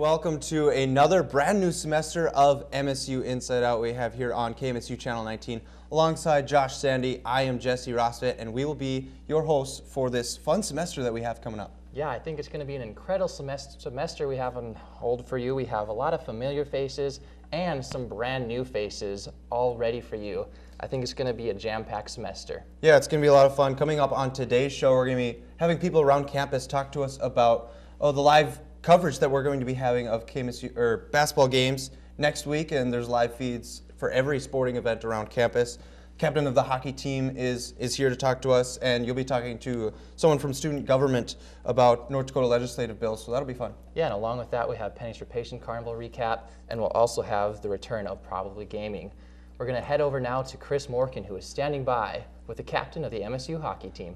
welcome to another brand new semester of MSU Inside Out we have here on KMSU Channel 19. Alongside Josh Sandy, I am Jesse Rosvet, and we will be your hosts for this fun semester that we have coming up. Yeah, I think it's going to be an incredible semester we have on hold for you. We have a lot of familiar faces and some brand new faces all ready for you. I think it's going to be a jam-packed semester. Yeah, it's going to be a lot of fun. Coming up on today's show, we're going to be having people around campus talk to us about the live coverage that we're going to be having of KMSU basketball games next week, and there's live feeds for every sporting event around campus. Captain of the hockey team is here to talk to us, and you'll be talking to someone from student government about North Dakota legislative bills, so that'll be fun. Yeah, and along with that, we have Pennies for Patients Carnival recap, and we'll also have the return of Probably Gaming. We're going to head over now to Chris Morgan, who is standing by with the captain of the MSU hockey team.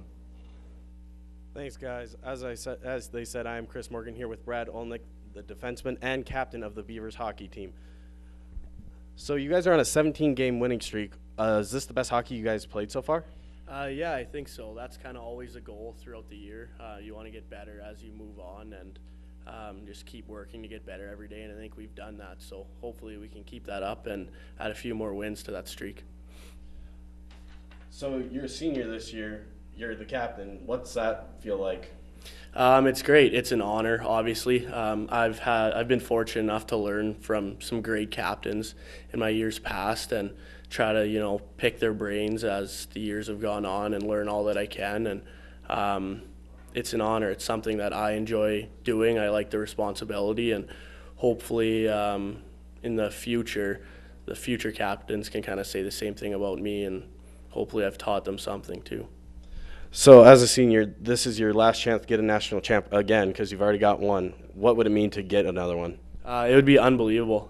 Thanks, guys. As they said, I am Chris Morgan here with Brad Olnick, the defenseman and captain of the Beavers hockey team. So you guys are on a 17-game winning streak. Is this the best hockey you guys played so far? Yeah, I think so. That's kind of always a goal throughout the year. You want to get better as you move on and just keep working to get better every day, and I think we've done that. So hopefully we can keep that up and add a few more wins to that streak. So you're a senior this year. You're the captain. What's that feel like? It's great. It's an honor, obviously. I've been fortunate enough to learn from some great captains in my years past and try to, pick their brains as the years have gone on and learn all that I can. And it's an honor. It's something that I enjoy doing. I like the responsibility, and hopefully in the future captains can kind of say the same thing about me, and hopefully I've taught them something too. So as a senior, this is your last chance to get a national champ again because you've already got one. What would it mean to get another one? It would be unbelievable.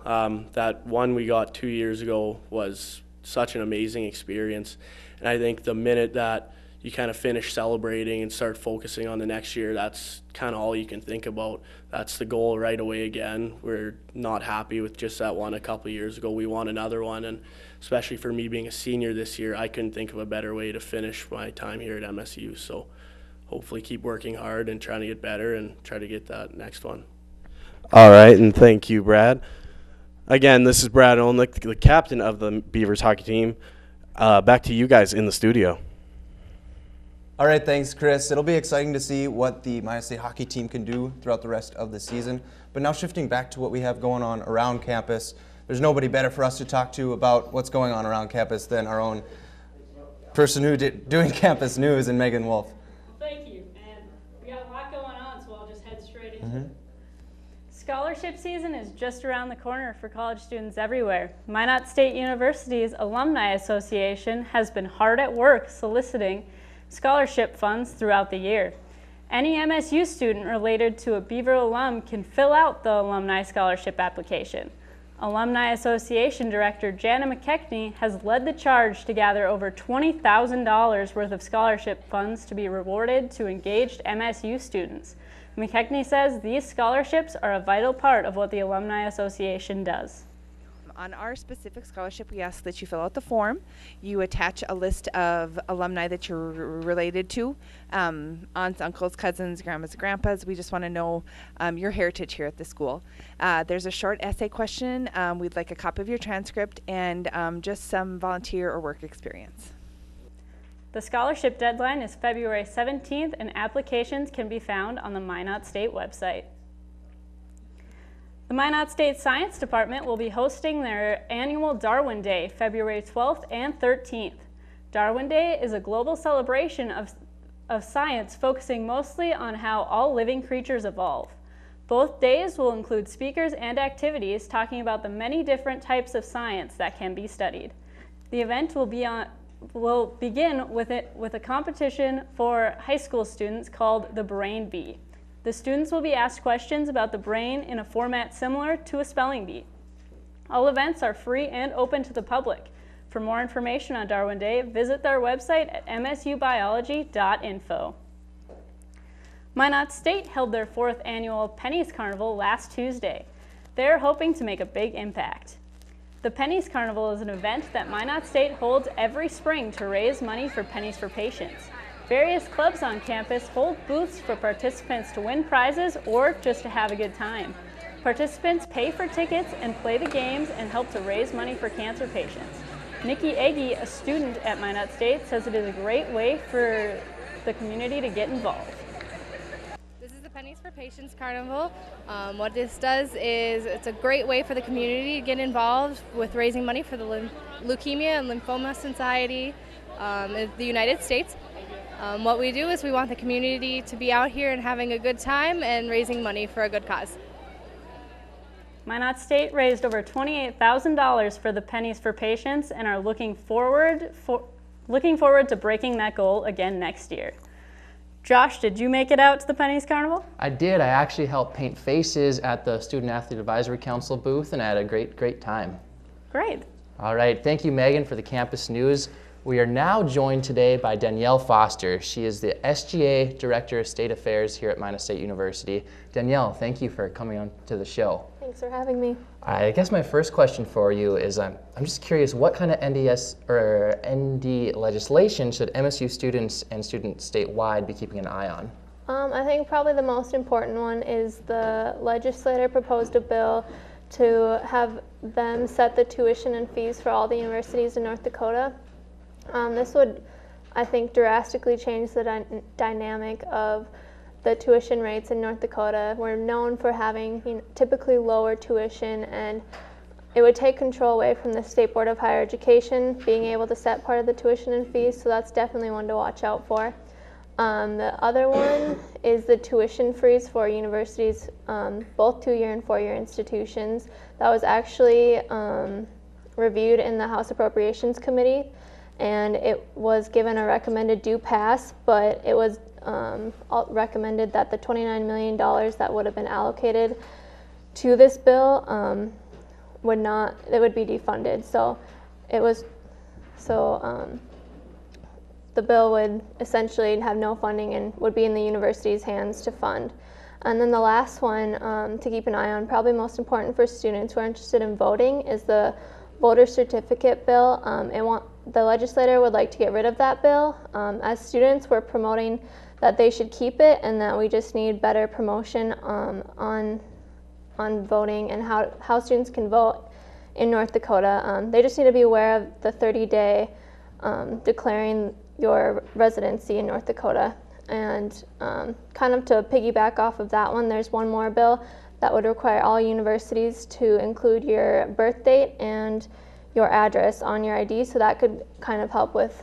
That one we got 2 years ago was such an amazing experience. And I think the minute that you kind of finish celebrating and start focusing on the next year, that's kind of all you can think about. That's the goal right away again. We're not happy with just that one a couple of years ago. We want another one, and especially for me being a senior this year, I couldn't think of a better way to finish my time here at MSU. So hopefully keep working hard and trying to get better and try to get that next one. All right, and thank you, Brad. Again, this is Brad Olnick, the captain of the Beavers hockey team. Back to you guys in the studio. All right, thanks, Chris. It'll be exciting to see what the Minot State hockey team can do throughout the rest of the season. But now shifting back to what we have going on around campus, there's nobody better for us to talk to about what's going on around campus than our own person who doing campus news, and Megan Wolf. Thank you. And we got a lot going on, so I'll just head straight into it. Scholarship season is just around the corner for college students everywhere. Minot State University's Alumni Association has been hard at work soliciting scholarship funds throughout the year. Any MSU student related to a Beaver alum can fill out the Alumni Scholarship application. Alumni Association Director Jana McKechnie has led the charge to gather over $20,000 worth of scholarship funds to be rewarded to engaged MSU students. McKechnie says these scholarships are a vital part of what the Alumni Association does. On our specific scholarship, we ask that you fill out the form. You attach a list of alumni that you're related to, aunts, uncles, cousins, grandmas, grandpas. We just want to know your heritage here at the school. There's a short essay question. We'd like a copy of your transcript and just some volunteer or work experience. The scholarship deadline is February 17th, and applications can be found on the Minot State website. The Minot State Science Department will be hosting their annual Darwin Day, February 12th and 13th. Darwin Day is a global celebration of science focusing mostly on how all living creatures evolve. Both days will include speakers and activities talking about the many different types of science that can be studied. The event will begin with a competition for high school students called the Brain Bee. The students will be asked questions about the brain in a format similar to a spelling bee. All events are free and open to the public. For more information on Darwin Day, visit their website at msubiology.info. Minot State held their 4th annual Pennies Carnival last Tuesday. They are hoping to make a big impact. The Pennies Carnival is an event that Minot State holds every spring to raise money for Pennies for Patients. Various clubs on campus hold booths for participants to win prizes or just to have a good time. Participants pay for tickets and play the games and help to raise money for cancer patients. Nikki Agee, a student at Minot State, says it is a great way for the community to get involved. This is the Pennies for Patients Carnival. What this does is it's a great way for the community to get involved with raising money for the Leukemia and Lymphoma Society in the United States. What we do is we want the community to be out here and having a good time and raising money for a good cause. Minot State raised over $28,000 for the Pennies for Patients and are looking forward to breaking that goal again next year. Josh, did you make it out to the Pennies Carnival? I did. I actually helped paint faces at the Student Athlete Advisory Council booth, and I had a great time. Great. All right, thank you, Megan, for the campus news. We are now joined today by Danielle Foster. She is the SGA Director of State Affairs here at Minot State University. Danielle, thank you for coming on to the show. Thanks for having me. I guess my first question for you is I'm just curious, what kind of NDS or ND legislation should MSU students and students statewide be keeping an eye on? I think probably the most important one is the legislator proposed a bill to have them set the tuition and fees for all the universities in North Dakota. This would, I think, drastically change the dynamic of the tuition rates in North Dakota. We're known for having typically lower tuition, and it would take control away from the State Board of Higher Education being able to set part of the tuition and fees, so that's definitely one to watch out for. The other one is the tuition freeze for universities, both 2-year and 4-year institutions. That was actually reviewed in the House Appropriations Committee, and it was given a recommended do pass, but it was recommended that the $29 million that would have been allocated to this bill would be defunded. So the bill would essentially have no funding and would be in the university's hands to fund. And then the last one to keep an eye on, probably most important for students who are interested in voting, is the voter certificate bill. The legislator would like to get rid of that bill. As students, we're promoting that they should keep it, and that we just need better promotion on voting and how students can vote in North Dakota. They just need to be aware of the 30-day declaring your residency in North Dakota. And kind of to piggyback off of that one, there's one more bill that would require all universities to include your birth date and your address on your ID, so that could kind of help with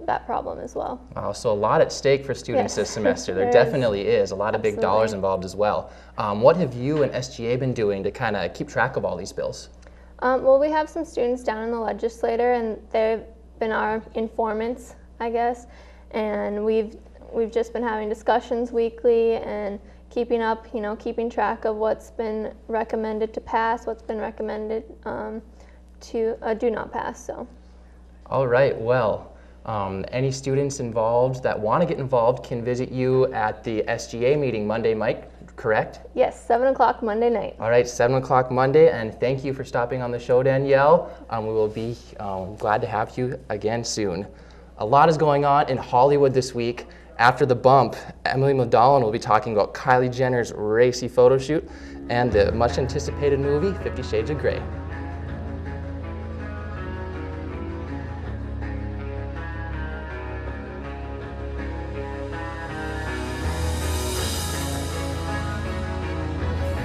that problem as well. Wow, so a lot at stake for students this semester. There There definitely is a lot of big dollars Absolutely. involved as well. What have you and SGA been doing to kind of keep track of all these bills? Well, we have some students down in the legislature, and they've been our informants, I guess, and we've just been having discussions weekly and keeping up, keeping track of what's been recommended to pass, what's been recommended to do not pass. So. All right, well, any students involved that want to get involved can visit you at the SGA meeting Monday, Mike, correct? Yes, 7 o'clock Monday night. All right, 7 o'clock Monday, and thank you for stopping on the show, Danielle. We will be glad to have you again soon. A lot is going on in Hollywood this week. After the bump, Emily Muldown will be talking about Kylie Jenner's racy photo shoot and the much anticipated movie, 50 Shades of Grey.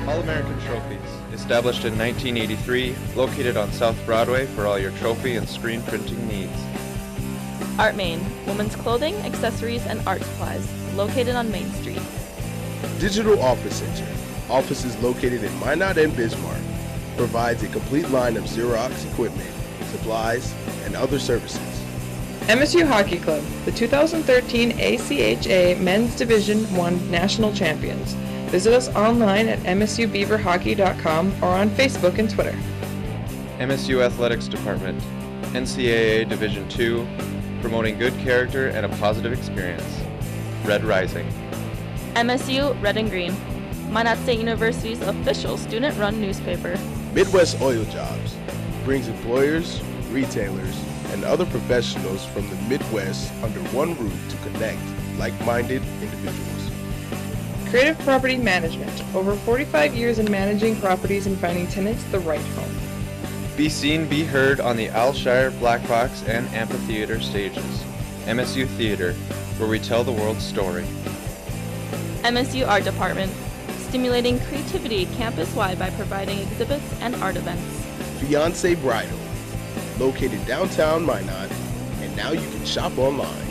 All-American Trophies, established in 1983, located on South Broadway for all your trophy and screen printing needs. Art Main, women's clothing, accessories, and art supplies, located on Main Street. Digital Office Center, offices located in Minot and Bismarck, provides a complete line of Xerox equipment, supplies, and other services. MSU Hockey Club, the 2013 ACHA Men's Division I National Champions. Visit us online at msubeaverhockey.com or on Facebook and Twitter. MSU Athletics Department, NCAA Division II, promoting good character and a positive experience. Red Rising. MSU Red and Green, Minot State University's official student-run newspaper. Midwest Oil Jobs brings employers, retailers, and other professionals from the Midwest under one roof to connect like-minded individuals. Creative Property Management. Over 45 years in managing properties and finding tenants the right home. Be seen, be heard on the Alshire, Black Box, and Amphitheater stages. MSU Theater, where we tell the world's story. MSU Art Department, stimulating creativity campus-wide by providing exhibits and art events. Fiance Bridal, located downtown Minot, and now you can shop online.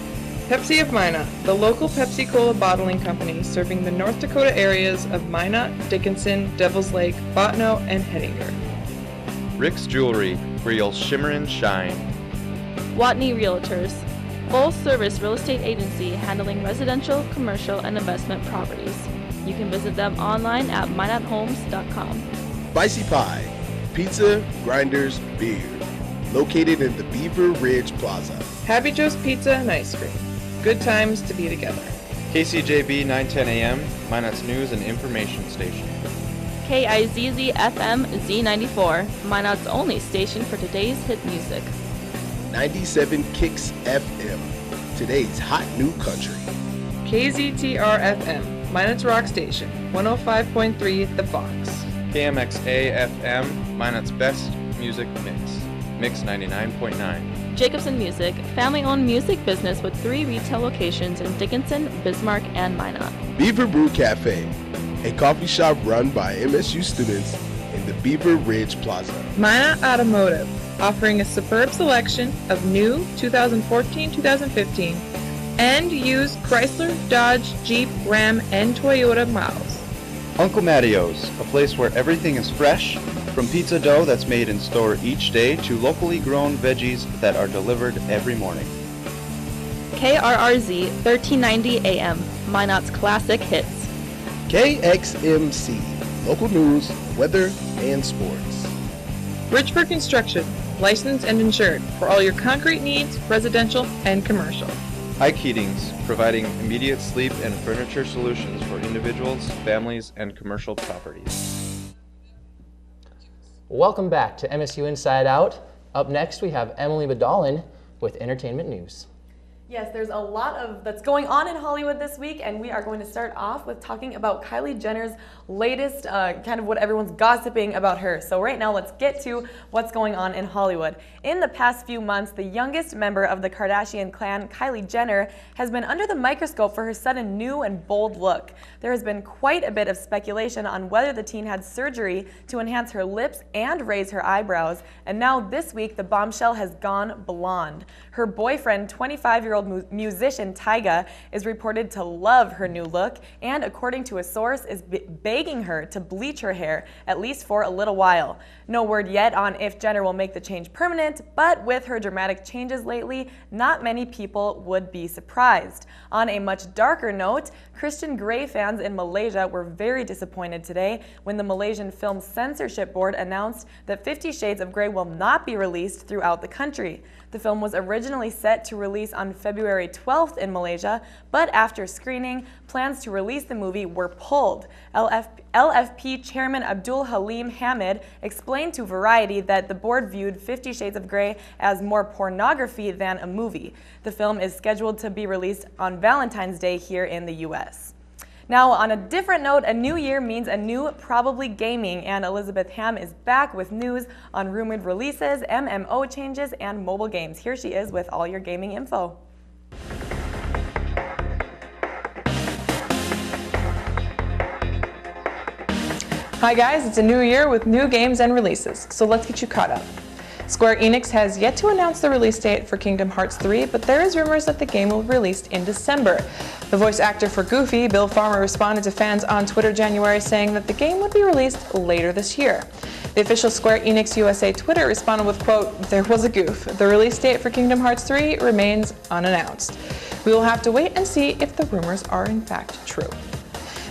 Pepsi of Minot, the local Pepsi Cola bottling company serving the North Dakota areas of Minot, Dickinson, Devils Lake, Bottineau, and Hettinger. Rick's Jewelry, where you'll shimmer and shine. Watney Realtors, full-service real estate agency handling residential, commercial, and investment properties. You can visit them online at minothomes.com. Spicy Pie, pizza, grinders, beer, located in the Beaver Ridge Plaza. Happy Joe's Pizza and Ice Cream. Good times to be together. KCJB 910 AM, Minot's news and information station. KIZZ FM Z94, Minot's only station for today's hit music. 97 Kicks FM, today's hot new country. KZTR FM, Minot's rock station, 105.3 The Fox. KMXA FM, Minot's best music mix. Mix 99.9. Jacobson Music, family-owned music business with 3 retail locations in Dickinson, Bismarck, and Minot. Beaver Brew Cafe, a coffee shop run by MSU students in the Beaver Ridge Plaza. Minot Automotive, offering a superb selection of new 2014-2015 and used Chrysler, Dodge, Jeep, Ram, and Toyota models. Uncle Mattio's, a place where everything is fresh, from pizza dough that's made in store each day to locally grown veggies that are delivered every morning. KRRZ 1390 AM, Minot's classic hits. KXMC, local news, weather, and sports. Richford Construction, licensed and insured for all your concrete needs, residential and commercial. Ike Heatings, providing immediate sleep and furniture solutions for individuals, families, and commercial properties. Welcome back to MSU Inside Out. Up next, we have Emily Badalin with entertainment news. Yes, there's a lot that's going on in Hollywood this week, and we are going to start off with talking about Kylie Jenner's latest, kind of what everyone's gossiping about her. So right now, let's get to what's going on in Hollywood. In the past few months, the youngest member of the Kardashian clan, Kylie Jenner, has been under the microscope for her sudden new and bold look. There has been quite a bit of speculation on whether the teen had surgery to enhance her lips and raise her eyebrows, and now this week, the bombshell has gone blonde. Her boyfriend, 25-year-old musician Tyga, is reported to love her new look and, according to a source, is begging her to bleach her hair, at least for a little while. No word yet on if Jenner will make the change permanent, but with her dramatic changes lately, not many people would be surprised. On a much darker note, Christian Grey fans in Malaysia were very disappointed today when the Malaysian Film Censorship Board announced that 50 Shades of Grey will not be released throughout the country. The film was originally set to release on February 12th in Malaysia, but after screening, plans to release the movie were pulled. LFP Chairman Abdul Halim Hamid explained to Variety that the board viewed 50 Shades of Grey as more pornography than a movie. The film is scheduled to be released on Valentine's Day here in the U.S. Now, on a different note, a new year means a new probably gaming, and Elizabeth Ham is back with news on rumored releases, MMO changes, and mobile games. Here she is with all your gaming info. Hi guys, it's a new year with new games and releases, so let's get you caught up. Square Enix has yet to announce the release date for Kingdom Hearts 3, but there is rumors that the game will be released in December. The voice actor for Goofy, Bill Farmer, responded to fans on Twitter January saying that the game would be released later this year. The official Square Enix USA Twitter responded with, quote, "There was a goof. The release date for Kingdom Hearts 3 remains unannounced. We will have to wait and see if the rumors are in fact true."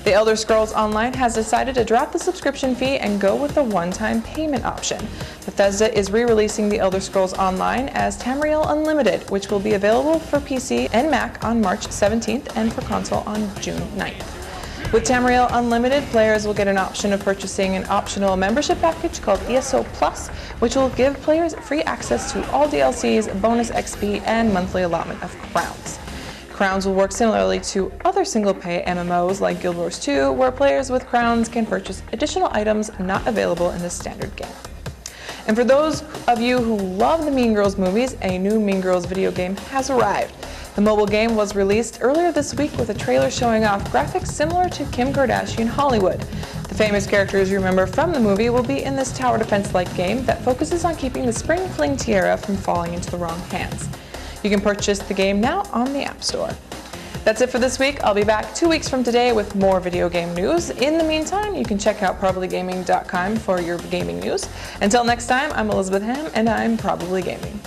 The Elder Scrolls Online has decided to drop the subscription fee and go with the one-time payment option. Bethesda is re-releasing The Elder Scrolls Online as Tamriel Unlimited, which will be available for PC and Mac on March 17th and for console on June 9th. With Tamriel Unlimited, players will get an option of purchasing an optional membership package called ESO Plus, which will give players free access to all DLCs, bonus XP, and monthly allotment of crowns. Crowns will work similarly to other single-pay MMOs like Guild Wars 2, where players with crowns can purchase additional items not available in the standard game. And for those of you who love the Mean Girls movies, a new Mean Girls video game has arrived. The mobile game was released earlier this week with a trailer showing off graphics similar to Kim Kardashian Hollywood. The famous characters you remember from the movie will be in this tower defense-like game that focuses on keeping the spring fling tiara from falling into the wrong hands. You can purchase the game now on the App Store. That's it for this week. I'll be back 2 weeks from today with more video game news. In the meantime, you can check out probablygaming.com for your gaming news. Until next time, I'm Elizabeth Ham, and I'm Probably Gaming.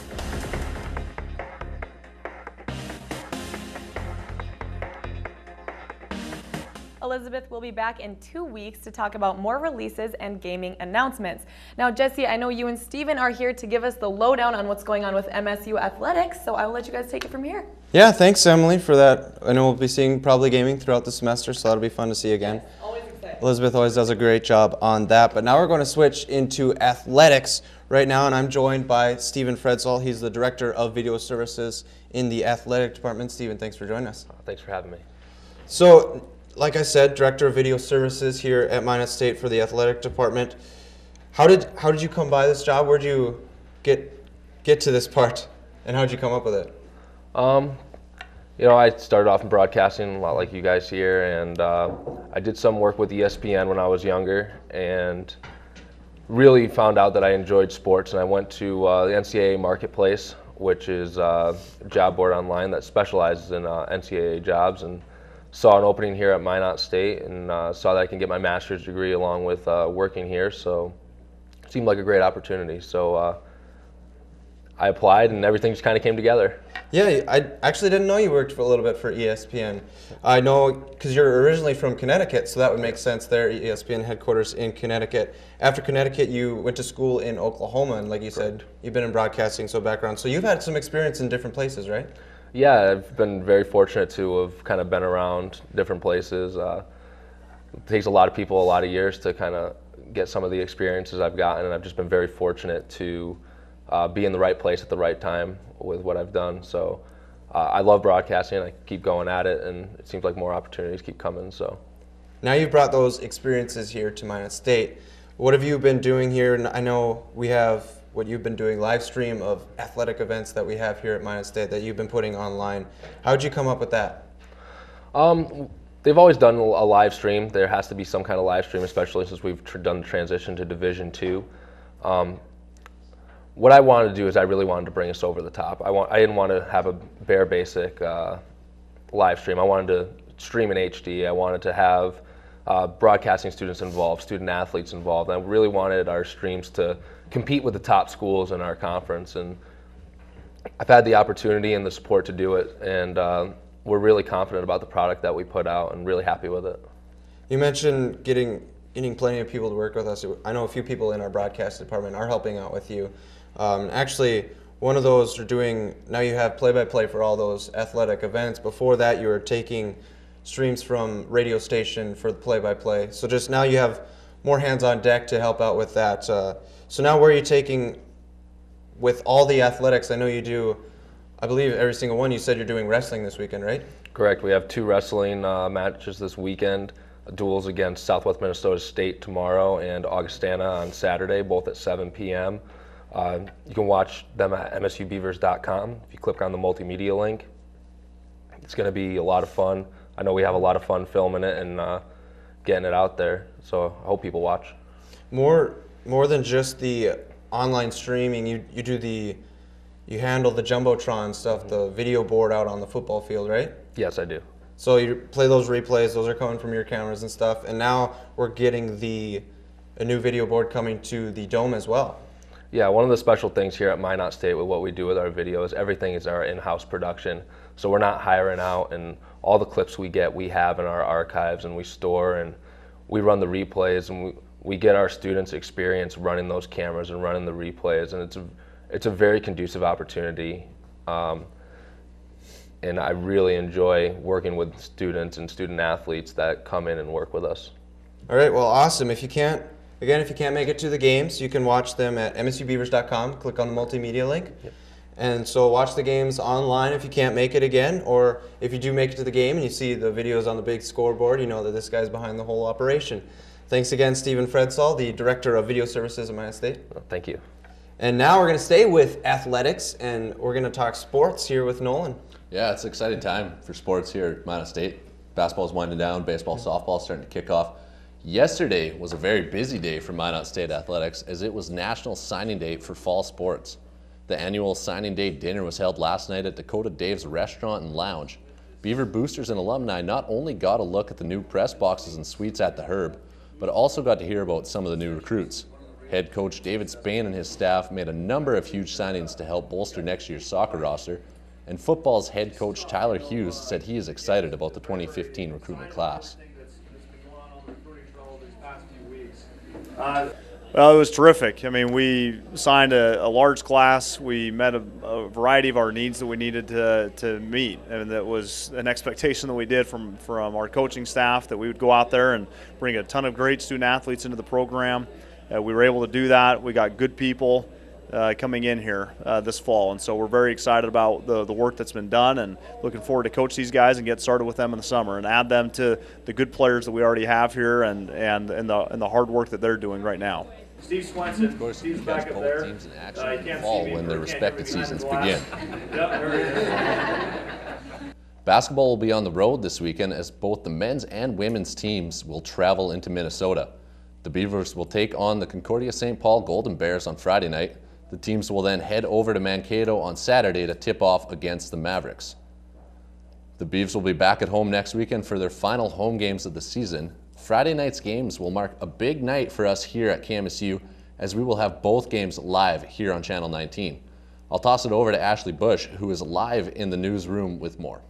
Elizabeth will be back in 2 weeks to talk about more releases and gaming announcements. Now, Jesse, I know you and Steven are here to give us the lowdown on what's going on with MSU Athletics, so I will let you guys take it from here. Yeah, thanks, Emily, for that. I know we'll be seeing Probably Gaming throughout the semester, so that'll be fun to see again. Yes, always exciting. Elizabeth always does a great job on that. But now we're going to switch into athletics right now, and I'm joined by Steven Fredsall. He's the Director of Video Services in the Athletic Department. Steven, thanks for joining us. Thanks for having me. So, like I said, Director of Video Services here at Minot State for the Athletic Department. How did you come by this job? Where'd you get to this part, and how'd you come up with it? You know, I started off in broadcasting a lot like you guys here, and I did some work with ESPN when I was younger, and really found out that I enjoyed sports, and I went to the NCAA Marketplace, which is a job board online that specializes in NCAA jobs, and saw an opening here at Minot State, and saw that I can get my master's degree along with working here, so it seemed like a great opportunity. So I applied, and everything just kind of came together. Yeah, I actually didn't know you worked for a little bit for ESPN. I know because you're originally from Connecticut, so that would make sense there, ESPN headquarters in Connecticut. After Connecticut, you went to school in Oklahoma, and like you said, you've been in broadcasting, so background. So you've had some experience in different places, right? Yeah, I've been very fortunate to have kind of been around different places. It takes a lot of people a lot of years to kind of get some of the experiences I've gotten, and I've just been very fortunate to be in the right place at the right time with what I've done. So I love broadcasting, and I keep going at it, and it seems like more opportunities keep coming. So now you've brought those experiences here to Minot State. What have you been doing here? And I know we have what you've been doing, live stream of athletic events that we have here at Minot State that you've been putting online. How'd you come up with that? They've always done a live stream. There has to be some kind of live stream, especially since we've done the transition to Division II. What I wanted to do is I really wanted to bring us over the top. I didn't want to have a bare basic live stream. I wanted to stream in HD. I wanted to have broadcasting students involved, student athletes involved. And I really wanted our streams to compete with the top schools in our conference, and I've had the opportunity and the support to do it, and we're really confident about the product that we put out and really happy with it. You mentioned getting plenty of people to work with us. I know a few people in our broadcast department are helping out with you. Actually, one of those are doing, now you have play-by-play for all those athletic events. Before that, you were taking streams from radio station for the play-by-play. So just now you have more hands on deck to help out with that. So now where are you taking with all the athletics? I know you do, I believe every single one. You said you're doing wrestling this weekend, right? Correct. We have 2 wrestling matches this weekend, duels against Southwest Minnesota State tomorrow and Augustana on Saturday, both at 7 p.m. You can watch them at msubeavers.com. If you click on the multimedia link, it's going to be a lot of fun. I know we have a lot of fun filming it and getting it out there, so I hope people watch. More than just the online streaming, you handle the Jumbotron stuff, the video board out on the football field, right? Yes, I do. So you play those replays, those are coming from your cameras and stuff, and now we're getting a new video board coming to the Dome as well. Yeah, one of the special things here at Minot State with what we do with our videos, everything is our in-house production. So we're not hiring out, and all the clips we get, we have in our archives, and we store, and we run the replays, and we get our students experience running those cameras and running the replays, and it's a very conducive opportunity. And I really enjoy working with students and student athletes that come in and work with us. All right, well, awesome. If you can't make it to the games, you can watch them at msubeavers.com. Click on the multimedia link. Yep. And so watch the games online if you can't make it again, or if you do make it to the game and you see the videos on the big scoreboard, you know that this guy's behind the whole operation. Thanks again, Stephen Fredsall, the Director of Video Services at Minot State. Well, thank you. And now we're going to stay with athletics, and we're going to talk sports here with Nolan. Yeah, it's an exciting time for sports here at Minot State. Basketball's winding down, baseball, softball starting to kick off. Yesterday was a very busy day for Minot State Athletics as it was National Signing Day for fall sports. The annual signing day dinner was held last night at Dakota Dave's Restaurant and Lounge. Beaver boosters and alumni not only got a look at the new press boxes and suites at the Herb, but also got to hear about some of the new recruits. Head coach David Spain and his staff made a number of huge signings to help bolster next year's soccer roster, and football's head coach Tyler Hughes said he is excited about the 2015 recruitment class. Well, it was terrific. I mean, we signed a large class. We met a variety of our needs that we needed to meet, and that was an expectation that we did from our coaching staff, that we would go out there and bring a ton of great student athletes into the program. We were able to do that. We got good people coming in here this fall, and so we're very excited about the work that's been done, and looking forward to coach these guys and get started with them in the summer and add them to the good players that we already have here and the hard work that they're doing right now. Steve Swenson, of course, you catch both teams in action in the fall when their respective seasons begin. Basketball will be on the road this weekend as both the men's and women's teams will travel into Minnesota. The Beavers will take on the Concordia St. Paul Golden Bears on Friday night. The teams will then head over to Mankato on Saturday to tip off against the Mavericks. The Beavs will be back at home next weekend for their final home games of the season. Friday night's games will mark a big night for us here at KMSU as we will have both games live here on Channel 19. I'll toss it over to Ashley Bush, who is live in the newsroom with more.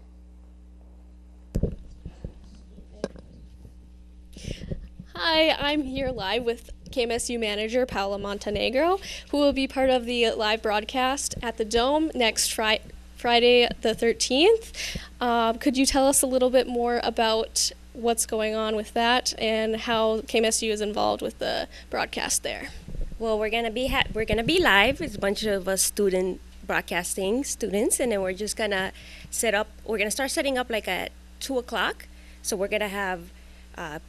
Hi, I'm here live with KMSU manager Paola Montenegro, who will be part of the live broadcast at the Dome next Friday the 13th. Could you tell us a little bit more about what's going on with that and how KMSU is involved with the broadcast there? Well, we're gonna be live. It's a bunch of us broadcasting students, and then we're just gonna we're gonna start setting up like at 2 o'clock. So we're gonna have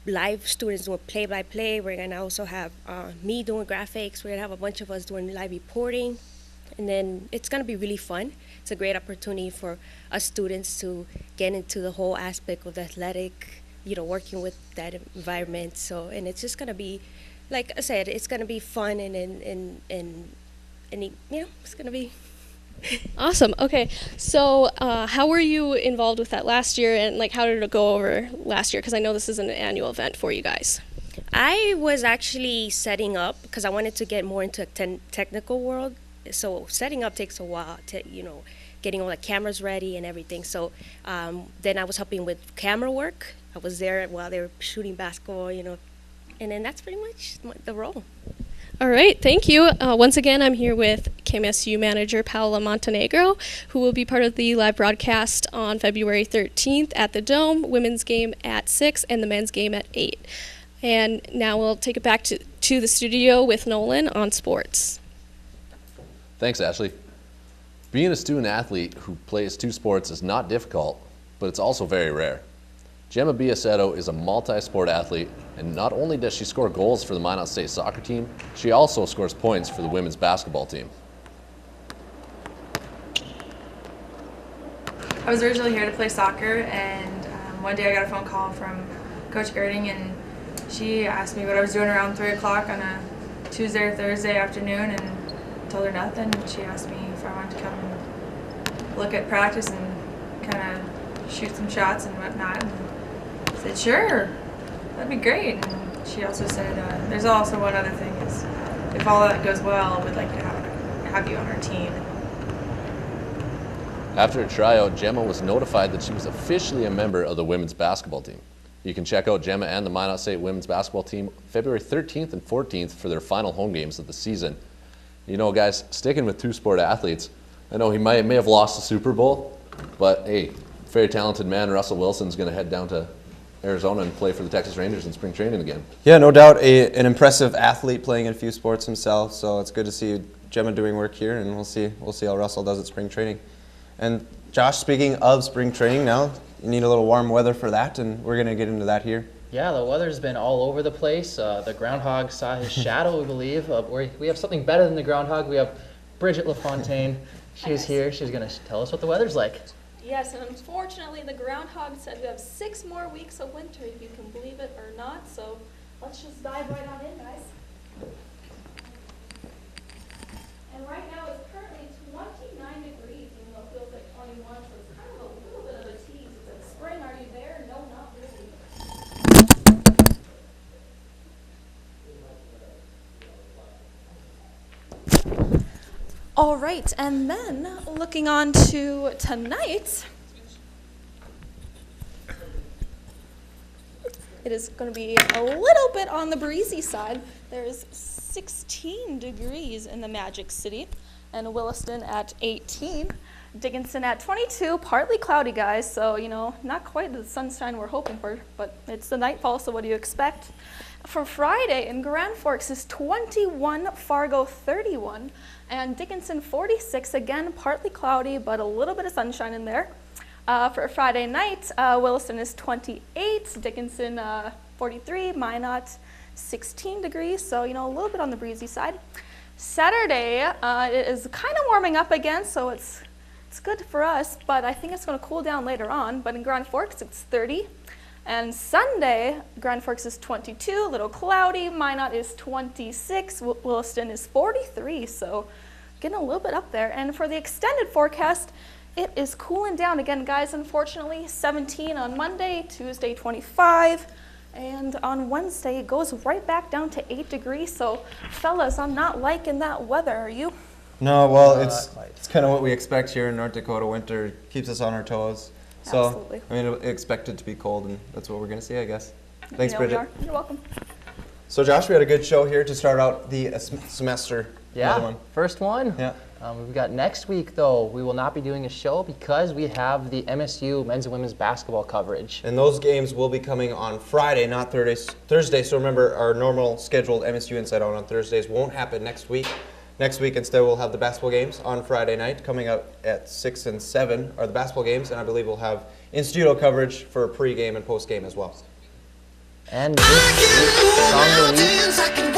live students doing play-by-play. We're gonna also have me doing graphics. We're gonna have a bunch of us doing live reporting, and then it's gonna be really fun. It's a great opportunity for us students to get into the whole aspect of the athletic, working with that environment. So, and it's just gonna be, like I said, it's gonna be fun and it's gonna be. Awesome. Okay, so how were you involved with that last year, and how did it go over last year? Because I know this is an annual event for you guys. I was actually setting up because I wanted to get more into a technical world. So setting up takes a while to, getting all the cameras ready and everything. So then I was helping with camera work. I was there while they were shooting basketball, and then that's pretty much the role. All right, thank you. Once again, I'm here with KMSU manager Paola Montenegro, who will be part of the live broadcast on February 13th at the Dome, women's game at 6 and the men's game at 8. And now we'll take it back to the studio with Nolan on sports. Thanks, Ashley. Being a student athlete who plays two sports is not difficult, but it's also very rare. Gemma Biasetto is a multi-sport athlete, and not only does she score goals for the Minot State soccer team, she also scores points for the women's basketball team. I was originally here to play soccer, and one day I got a phone call from Coach Girding, and she asked me what I was doing around 3 o'clock on a Tuesday or Thursday afternoon, and told her nothing. She asked me if I wanted to come and look at practice and kind of shoot some shots and whatnot. And I said, sure, that'd be great. And she also said, there's also one other thing is, if all that goes well, we'd like to have you on our team. After a tryout, Gemma was notified that she was officially a member of the women's basketball team. You can check out Gemma and the Minot State women's basketball team February 13th and 14th for their final home games of the season. Guys, sticking with two-sport athletes, I know he may have lost the Super Bowl, but hey, very talented man Russell Wilson's going to head down to Arizona and play for the Texas Rangers in spring training again. Yeah, no doubt an impressive athlete playing in a few sports himself, so it's good to see Gemma doing work here, and we'll see how Russell does at spring training. And Josh, speaking of spring training now, you need a little warm weather for that, and we're going to get into that here. Yeah, the weather's been all over the place. The groundhog saw his shadow, we believe. We have something better than the groundhog. We have Bridget LaFontaine. She's here. She's going to tell us what the weather's like. Yes, and unfortunately, the groundhog said we have 6 more weeks of winter, if you can believe it or not. So let's just dive right on in, guys. And right now it's currently 29 degrees, even though it feels like 21, so it's kind of a little bit of a tease. It's like, spring, are you there? No, not really. All right, and then looking on to tonight, it is going to be a little bit on the breezy side. There's 16 degrees in the Magic City, and Williston at 18. Dickinson at 22, partly cloudy, guys, so, you know, not quite the sunshine we're hoping for, but it's the nightfall, so what do you expect? For Friday in Grand Forks is 21, Fargo 31, and Dickinson 46, again, partly cloudy, but a little bit of sunshine in there. For Friday night, Williston is 28, Dickinson 43, Minot 16 degrees, so, you know, a little bit on the breezy side. Saturday, it is kind of warming up again, so it's good for us, but I think it's going to cool down later on. But in Grand Forks, it's 30. And Sunday, Grand Forks is 22, a little cloudy. Minot is 26. Williston is 43, so getting a little bit up there. And for the extended forecast, it is cooling down again, guys, unfortunately. 17 on Monday, Tuesday 25. And on Wednesday, it goes right back down to 8 degrees. So, fellas, I'm not liking that weather, are you? No, well, it's kind of what we expect here in North Dakota. Winter keeps us on our toes. So, Absolutely. I mean, expect it to be cold, and that's what we're going to see, I guess. Thanks, You know, Bridget. You're welcome. So, Josh, we had a good show here to start out the semester. Yeah, Another one. first one. Yeah. We've got next week, though, we will not be doing a show because we have the MSU men's and women's basketball coverage. And those games will be coming on Friday, not Thursday. So remember, our normal scheduled MSU Inside Out on Thursdays won't happen next week. Next week, instead, we'll have the basketball games on Friday night. Coming up at 6 and 7 are the basketball games, and I believe we'll have in-studio coverage for pregame and postgame as well. And this week's Song of the Week